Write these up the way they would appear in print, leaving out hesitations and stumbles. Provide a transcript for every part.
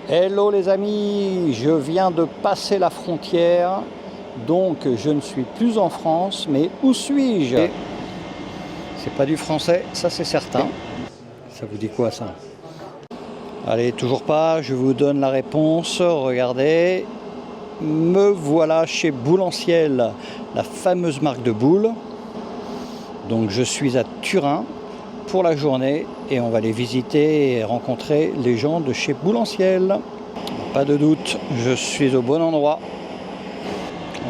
Hello les amis, je viens de passer la frontière, donc je ne suis plus en France, mais où suis-je? C'est pas du français, ça c'est certain. Ça vous dit quoi ça? Allez, toujours pas, je vous donne la réponse, regardez. Me voilà chez Boulanciel, la fameuse marque de boules. Donc je suis à Turin pour la journée et on va les visiter et rencontrer les gens de chez Boulanciel. Pas de doute, je suis au bon endroit.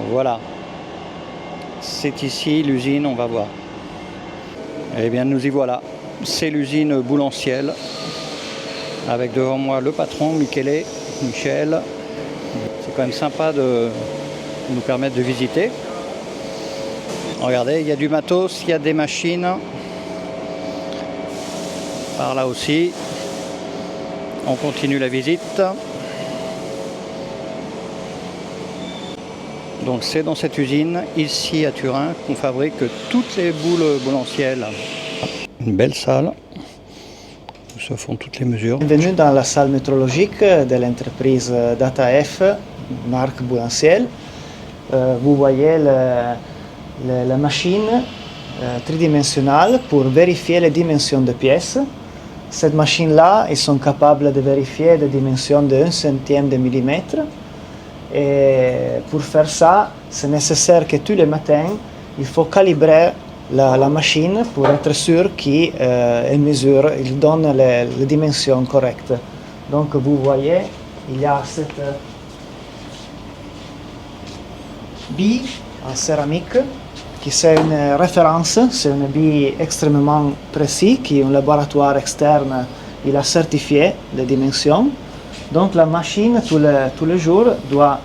Voilà, c'est ici l'usine, on va voir. Eh bien nous y voilà, c'est l'usine Boulanciel avec devant moi le patron Michel. C'est quand même sympa de nous permettre de visiter. Regardez, il y a du matos, il y a des machines. Par là aussi, on continue la visite. Donc c'est dans cette usine, ici à Turin, qu'on fabrique toutes les boules Boulanciel. Une belle salle où se font toutes les mesures. Bienvenue dans la salle métrologique de l'entreprise DataF, marque Boulanciel. Vous voyez la machine tridimensionnelle pour vérifier les dimensions des pièces. Cette machine-là, ils sont capables de vérifier des dimensions de 1 centième de millimètre. Et pour faire ça, c'est nécessaire que tous les matins, il faut calibrer la machine pour être sûr qu'il mesure, il donne les dimensions correctes. Donc vous voyez, il y a cette bille en céramique qui c'est une référence, c'est une bille extrêmement précise qui un laboratoire externe il a certifié les dimensions. Donc la machine tous les jours doit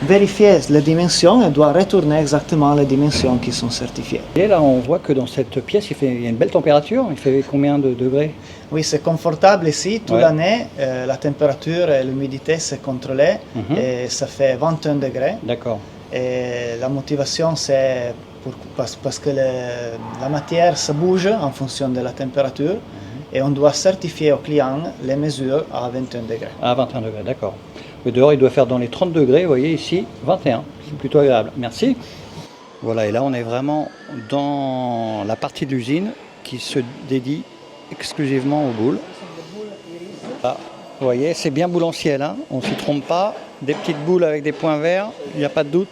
vérifier les dimensions et doit retourner exactement les dimensions qui sont certifiées. Et là on voit que dans cette pièce il y a une belle température, il fait combien de degrés? Oui, c'est confortable ici, toute l'année, la température et l'humidité c'est contrôlé et ça fait 21 degrés. D'accord. Et la motivation c'est parce que la matière se bouge en fonction de la température et on doit certifier au client les mesures à 21 degrés. À 21 degrés, d'accord. Le dehors il doit faire dans les 30 degrés, vous voyez ici 21, c'est plutôt agréable. Merci. Voilà, et là on est vraiment dans la partie de l'usine qui se dédie exclusivement aux boules. Là, vous voyez, c'est bien Boulanciel, hein, on ne s'y trompe pas. Des petites boules avec des points verts, il n'y a pas de doute,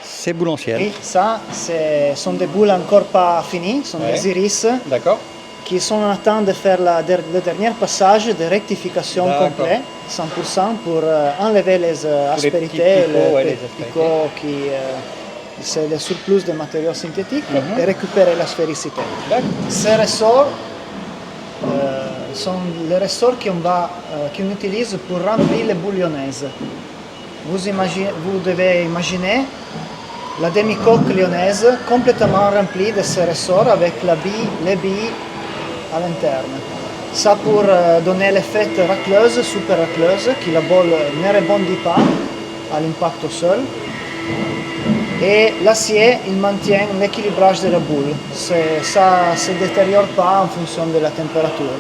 c'est Boulanciel. Et ça, sont des boules encore pas finies, sont des iris. D'accord. Qui sont en train de faire le dernier passage de rectification complet, 100% pour enlever les aspérités, les picots c'est le surplus de matériaux synthétiques et récupérer la sphérécité. Ces ressorts sont les ressorts qu'on utilise pour remplir les boules lyonnaises. Vous devez imaginer la demi-coque lyonnaise complètement remplie de ces ressorts avec les billes à l'interne. Ça pour donner l'effet racleuse, super racleuse, que la boule ne rebondit pas à l'impact au sol. Et l'acier, il maintient l'équilibrage de la boule. Ça ne se détériore pas en fonction de la température.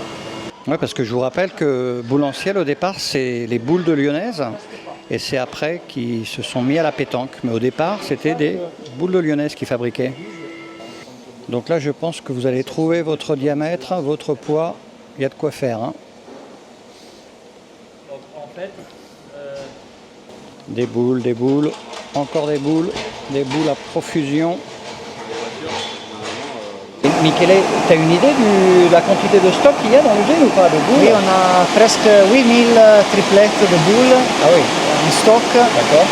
Oui, parce que je vous rappelle que Boulanciel, au départ, c'est les boules de lyonnaise. Et c'est après qu'ils se sont mis à la pétanque. Mais au départ, c'était des boules de lyonnaise qu'ils fabriquaient. Donc là, je pense que vous allez trouver votre diamètre, votre poids. Il y a de quoi faire. Hein. Donc, en fait, des boules, encore des boules à profusion. Michele, tu as une idée de la quantité de stock qu'il y a dans l'usine ou pas de boules? Oui, on a presque 8000 triplettes de boules en stock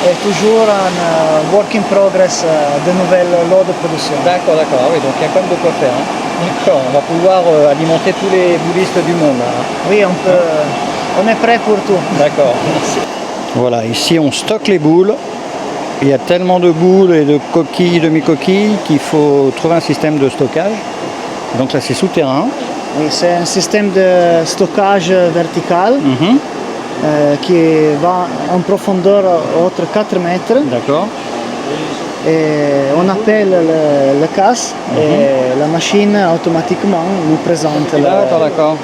et toujours en work in progress de nouvelles lots de production. D'accord. Ah oui, donc il y a quand même de quoi faire. Hein. D'accord, on va pouvoir alimenter tous les boulistes du monde. Hein. Oui, on est prêt pour tout. D'accord, merci. Voilà, ici on stocke les boules. Il y a tellement de boules et de coquilles, demi-coquilles qu'il faut trouver un système de stockage. Donc là c'est souterrain. Oui, c'est un système de stockage vertical qui va en profondeur entre 4 mètres. D'accord. Et on appelle le casse et la machine automatiquement nous présente. D'accord.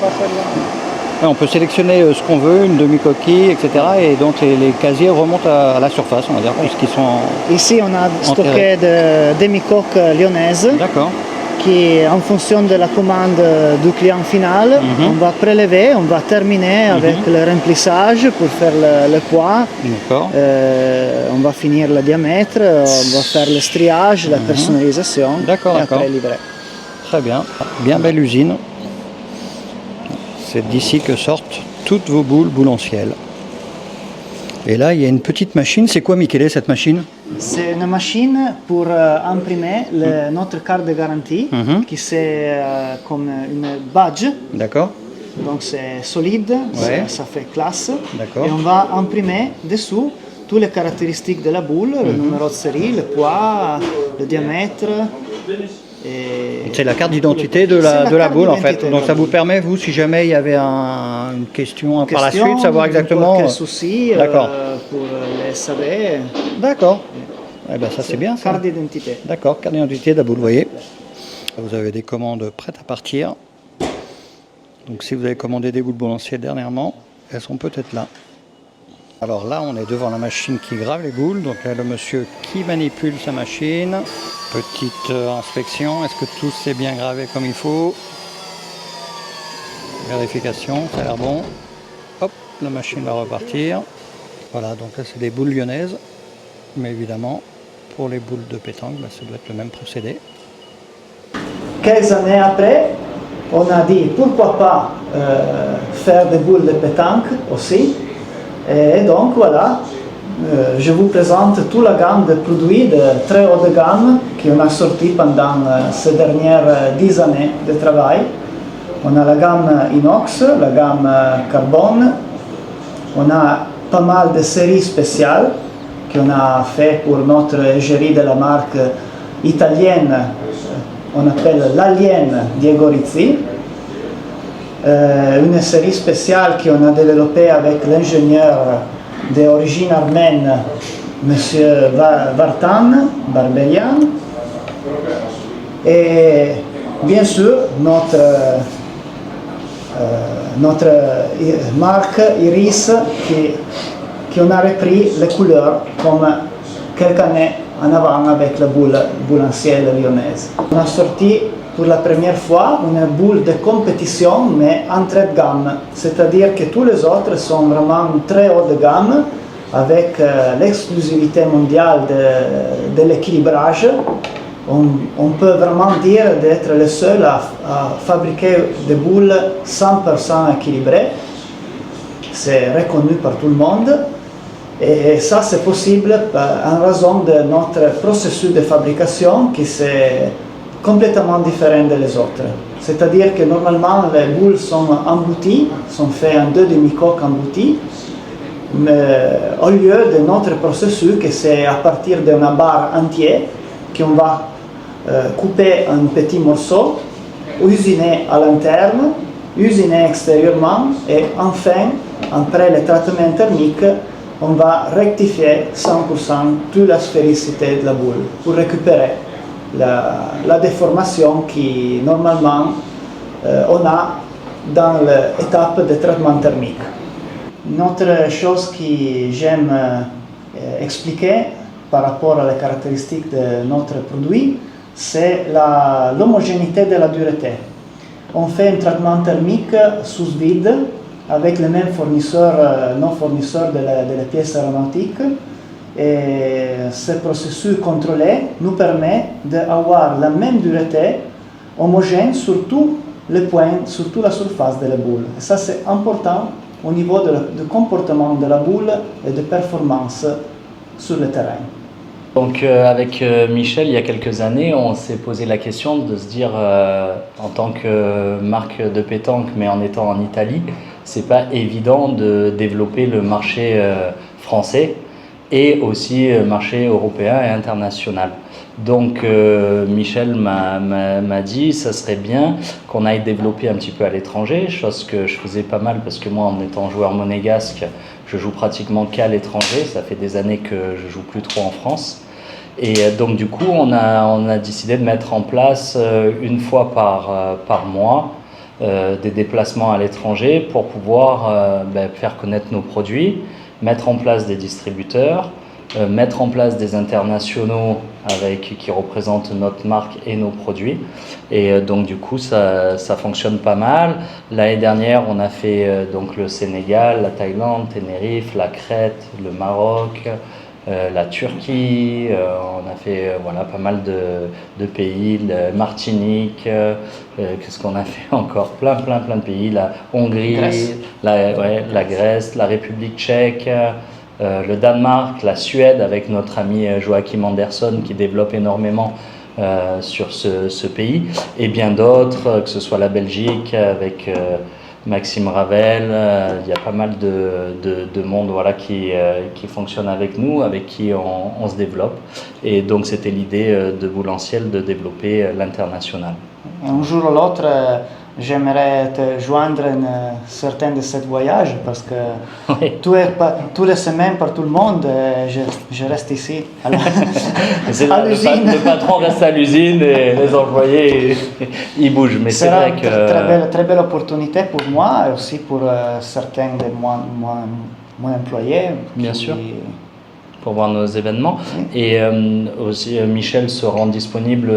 Ouais, on peut sélectionner ce qu'on veut, une demi-coquille, etc. Et donc les casiers remontent à la surface, on va dire, puisqu'ils sont Ici, on a enterrés. stocké des demi-coques lyonnaises D'accord. qui, en fonction de la commande du client final, on va prélever, on va terminer avec le remplissage pour faire le poids. D'accord. On va finir le diamètre, on va faire le striage, la personnalisation D'accord, et d'accord. après livrer. Très bien. Bien belle usine. C'est d'ici que sortent toutes vos boules boulancielles. Et là, il y a une petite machine. C'est quoi, Michele, cette machine? C'est une machine pour imprimer notre carte de garantie, qui c'est comme une badge. D'accord. Donc c'est solide, Ouais. ça fait classe. D'accord. Et on va imprimer dessous toutes les caractéristiques de la boule, le numéro de série, le poids, le diamètre. C'est la carte d'identité de la carte boule en fait. d'identité de Donc la ça vous boule. permet, vous, si jamais il y avait une question par la Question, suite, savoir exactement. quel souci D'accord. pour les savoir. D'accord. Eh ben, ça c'est bien ça. Carte d'identité. D'accord, carte d'identité de la boule, vous voyez. Vous avez des commandes prêtes à partir. Donc si vous avez commandé des boules boulancières dernièrement, elles sont peut-être là. Alors là, on est devant la machine qui grave les boules. Donc là, le monsieur qui manipule sa machine. Petite inspection. Est-ce que tout s'est bien gravé comme il faut? Vérification, ça a l'air bon. Hop, la machine va repartir. Voilà, donc là, c'est des boules lyonnaises. Mais évidemment, pour les boules de pétanque, bah, ça doit être le même procédé. Quelques années après, on a dit pourquoi pas faire des boules de pétanque aussi. Et donc voilà, je vous présente toute la gamme de produits de très haut de gamme qu'on a sorti pendant ces dernières 10 années de travail. On a la gamme inox, la gamme carbone, on a pas mal de séries spéciales qu'on a fait pour notre égérie de la marque italienne, on appelle l'Alien Diego Rizzi. Une série spéciale qu'on a développée avec l'ingénieur d'origine armène, M. Vartan Barberian. Et bien sûr, notre marque Iris, qui on a repris les couleurs comme quelques années en avant avec la boule boulancière lyonnaise. On a sorti pour la première fois une boule de compétition mais entrée de gamme, c'est-à-dire que tous les autres sont vraiment très haut de gamme avec l'exclusivité mondiale de l'équilibrage. On peut vraiment dire d'être le seul à fabriquer des boules 100% équilibrées. C'est reconnu par tout le monde. Et ça, c'est possible en raison de notre processus de fabrication qui est complètement différent des autres. C'est-à-dire que normalement, les boules sont embouties, sont faites en 2 demi-coques embouties, mais au lieu de notre processus, qui c'est à partir d'une barre entière, qu'on va couper en petits morceaux, usiner à l'interne, usiner extérieurement, et enfin, après le traitement thermique, on va rectifier 100% toute la sphéricité de la boule pour récupérer la déformation qui normalement on a dans l'étape de traitement thermique. Une autre chose que j'aime expliquer par rapport à la caractéristique de notre produit, c'est l'homogénéité de la dureté. On fait un traitement thermique sous vide avec le même fournisseur, non fournisseur de la pièce aéronautique. Et ce processus contrôlé nous permet d'avoir la même dureté homogène sur tous les points, sur toute la surface de la boule. Et ça, c'est important au niveau du comportement de la boule et de performance sur le terrain. Donc avec Michel, il y a quelques années, on s'est posé la question de se dire, en tant que marque de pétanque, mais en étant en Italie, c'est pas évident de développer le marché français et aussi marché européen et international. Donc Michel m'a dit ça serait bien qu'on aille développer un petit peu à l'étranger, chose que je faisais pas mal parce que moi, en étant joueur monégasque, je joue pratiquement qu'à l'étranger. Ça fait des années que je joue plus trop en France. Et donc du coup, on a décidé de mettre en place une fois par mois des déplacements à l'étranger pour pouvoir faire connaître nos produits, mettre en place des distributeurs, mettre en place des internationaux qui représentent notre marque et nos produits. Et donc du coup ça fonctionne pas mal. L'année dernière on a fait donc le Sénégal, la Thaïlande, Tenerife, la Crète, le Maroc, la Turquie, on a fait voilà, pas mal de pays, Martinique, qu'est-ce qu'on a fait encore, plein de pays, la Hongrie, la Grèce, la République tchèque, le Danemark, la Suède avec notre ami Joachim Andersson qui développe énormément sur ce pays, et bien d'autres, que ce soit la Belgique avec Maxime Ravel, il y a pas mal de monde voilà, qui fonctionne avec nous, avec qui on se développe. Et donc c'était l'idée de Boulanciel de développer l'international. Un jour ou l'autre, j'aimerais te joindre à certains de ces voyages parce que Oui. tous les semaines par tout le monde, je reste ici à l'usine. Le patron reste à l'usine et les employés ils bougent. Mais c'est vrai que une très belle opportunité pour moi et aussi pour certains de mon employé. Bien sûr. Pour voir nos événements. Et aussi Michel se rend disponible,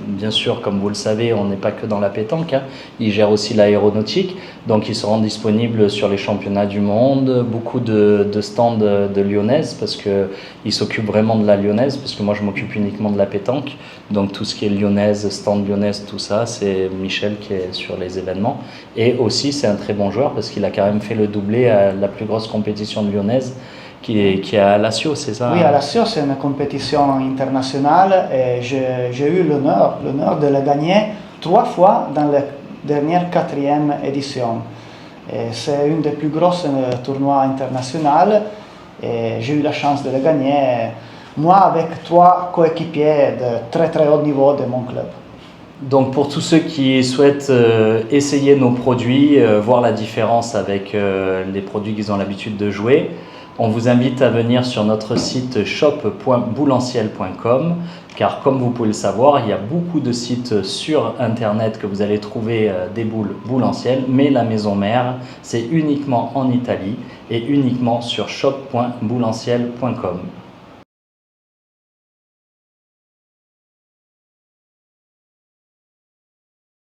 bien sûr, comme vous le savez, on n'est pas que dans la pétanque, hein. Il gère aussi l'aéronautique, donc il se rend disponible sur les championnats du monde, beaucoup de stands de lyonnaise, parce qu'il s'occupe vraiment de la lyonnaise, parce que moi je m'occupe uniquement de la pétanque, donc tout ce qui est lyonnaise, stand lyonnaise, tout ça, c'est Michel qui est sur les événements. Et aussi c'est un très bon joueur, parce qu'il a quand même fait le doublé à la plus grosse compétition de lyonnaise, qui est à Lazio, c'est ça? Oui, à Lazio, c'est une compétition internationale et j'ai eu l'honneur de la gagner 3 fois dans la dernière 4e édition. C'est une des plus grosses tournois internationaux et j'ai eu la chance de la gagner, moi avec 3 coéquipiers de très haut niveau de mon club. Donc pour tous ceux qui souhaitent essayer nos produits, voir la différence avec les produits qu'ils ont l'habitude de jouer, on vous invite à venir sur notre site shop.boulanciel.com, car comme vous pouvez le savoir, il y a beaucoup de sites sur internet que vous allez trouver des boules Boulanciel, mais la maison mère, c'est uniquement en Italie et uniquement sur shop.boulanciel.com.